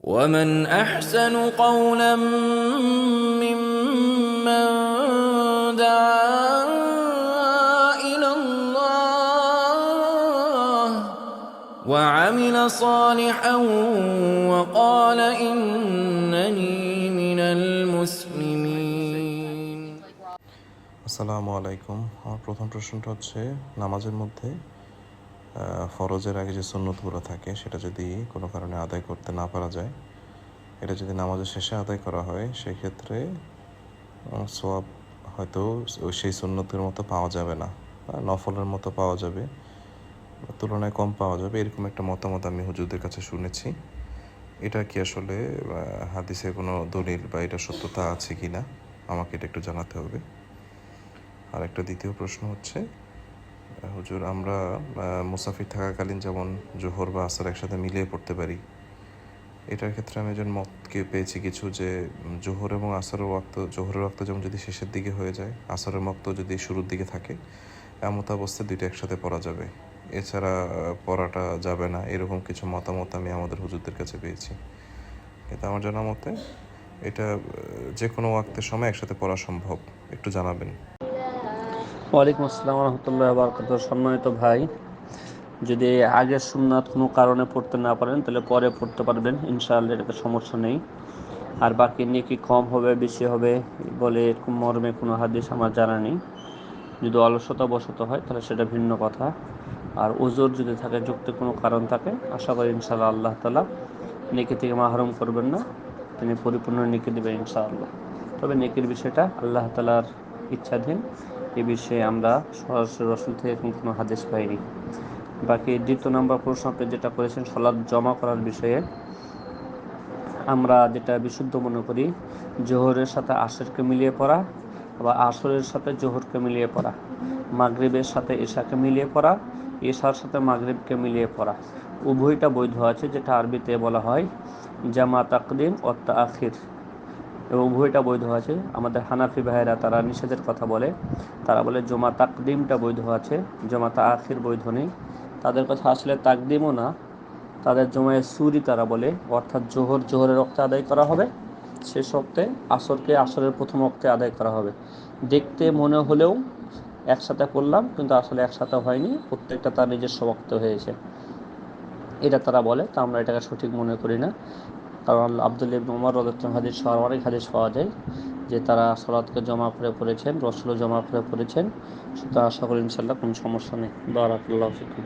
ومن أحسن قولا ممن دعا إلى الله وعمل صالحا وقال إنني من المسلمين. আসসালামু আলাইকুম। আমার প্রথম প্রশ্নটা হচ্ছে, নামাজের মধ্যে ফরজের আগে যে সুন্নতগুলো থাকে সেটা যদি কোনো কারণে আদায় করতে না পারা যায়, এটা যদি নামাজের শেষে আদায় করা হয়, সেক্ষেত্রে সোয়াব হয়তো সেই সুন্নতের মতো পাওয়া যাবে না, নফলের মতো পাওয়া যাবে, তুলনায় কম পাওয়া যাবে, এরকম একটা মতামত আমি হুজুরদের কাছে শুনেছি। এটা কি আসলে হাদিসের কোনো দলিল বা এটা সত্যতা আছে কি না, আমাকে এটা একটু জানাতে হবে। আর একটা দ্বিতীয় প্রশ্ন হচ্ছে, হুজুর আমরা মুসাফির থাকাকালীন যেমন জোহর বা আসর একসাথে মিলিয়ে পড়তে পারি, এটার ক্ষেত্রে আমি একজন মতকে পেয়েছি কিছু, যে জোহর এবং আসরের ওয়াক্ত, জোহরের ওয়াক্ত যেমন যদি শেষের দিকে হয়ে যায়, আসরের ওয়াক্ত যদি শুরুর দিকে থাকে, এমত অবস্থায় দুইটা একসাথে পড়া যাবে, এছাড়া পড়াটা যাবে না, এরকম কিছু মতামত আমি আমাদের হুজুরদের কাছে পেয়েছি। কিন্তু আমার জানা মতে এটা যে কোনো ওয়াক্তের সময় একসাথে পড়া সম্ভব। একটু জানাবেন। ওয়ালাইকুম আসসালাম রহমতুল্লাহ বারাকাতুহু। সম্মানিত ভাই, যদি আগের সুন্নাত কোনো কারণে পড়তে না পারেন তাহলে পরে পড়তে পারবেন ইনশাআল্লাহ, এটাতে সমস্যা নেই। আর বাকি নেকি কম হবে বেশি হবে বলে এরকম মর্মে কোনো হাদিস আমার জানা নেই। যদি অলসতা বশত হয় তাহলে সেটা ভিন্ন কথা। আর ওজোর যদি থাকে, যুক্তি কোনো কারণ থাকে, আশা করি ইনশাআল্লাহ আল্লাহ তাআলা নেকি থেকে মাহরুম করবেন না, তিনি পরিপূর্ণ নেকি দেবেন ইনশাআল্লাহ। তবে নেকির বিষয়টা আল্লাহ তাআলার ইচ্ছাধীন, এ বিষয়ে আমরা সরাসরি রাসূল থেকে কোনো হাদিস পাইনি। বাকি দ্বিতীয় নম্বর প্রশ্ন আপনি যেটা করেছেন সালাত জমা করার বিষয়ে, আমরা যেটা বিশুদ্ধ মনে করি, জোহরের সাথে আসরকে মিলিয়ে পড়া বা আসরের সাথে জোহরকে মিলিয়ে পড়া, মাগরিবের সাথে এশাকে মিলিয়ে পড়া, এশার সাথে মাগরিবকে মিলিয়ে পড়া, উভয়টা বৈধ আছে, যেটা আরবিতে বলা হয় জামা তাকদিম ও তাখির, এবং উভয়টা বৈধ আছে। আমাদের হানাফি ভাইয়েরা তারা নিষেধের কথা বলে, তারা বলে জমা তাকদিমটা বৈধ আছে, জমা তাখির বৈধ নেই। তাদের কথা আসলে তাকদিমও না, তাদের জমায়ে সুরি তারা বলে, অর্থাৎ জোহরের ওক্তে আদায় করা হবে, শেষ ওক্তে আসরকে আসরের প্রথম ওক্তে আদায় করা হবে। দেখতে মনে হলেও একসাথে পড়লাম, কিন্তু আসলে একসাথে হয়নি, প্রত্যেকটা তার নিজস্ব ওক্তে হয়েছে, এটা তারা বলে। তা আমরা এটাকে সঠিক মনে করি না, কারণ আব্দুল্লাহ ইবনে উমর রাদিয়াল্লাহু আনহু হাদিস অনেক হাদিস পাওয়া যায় যে তারা সালাতকে জমা করে পড়েছেন, রাসূলও জমা করে পড়েছেন। সুতরাং আশা করি ইনশাআল্লাহ কোনো সমস্যা নেই। বারাকাল্লাহু ফিকুম।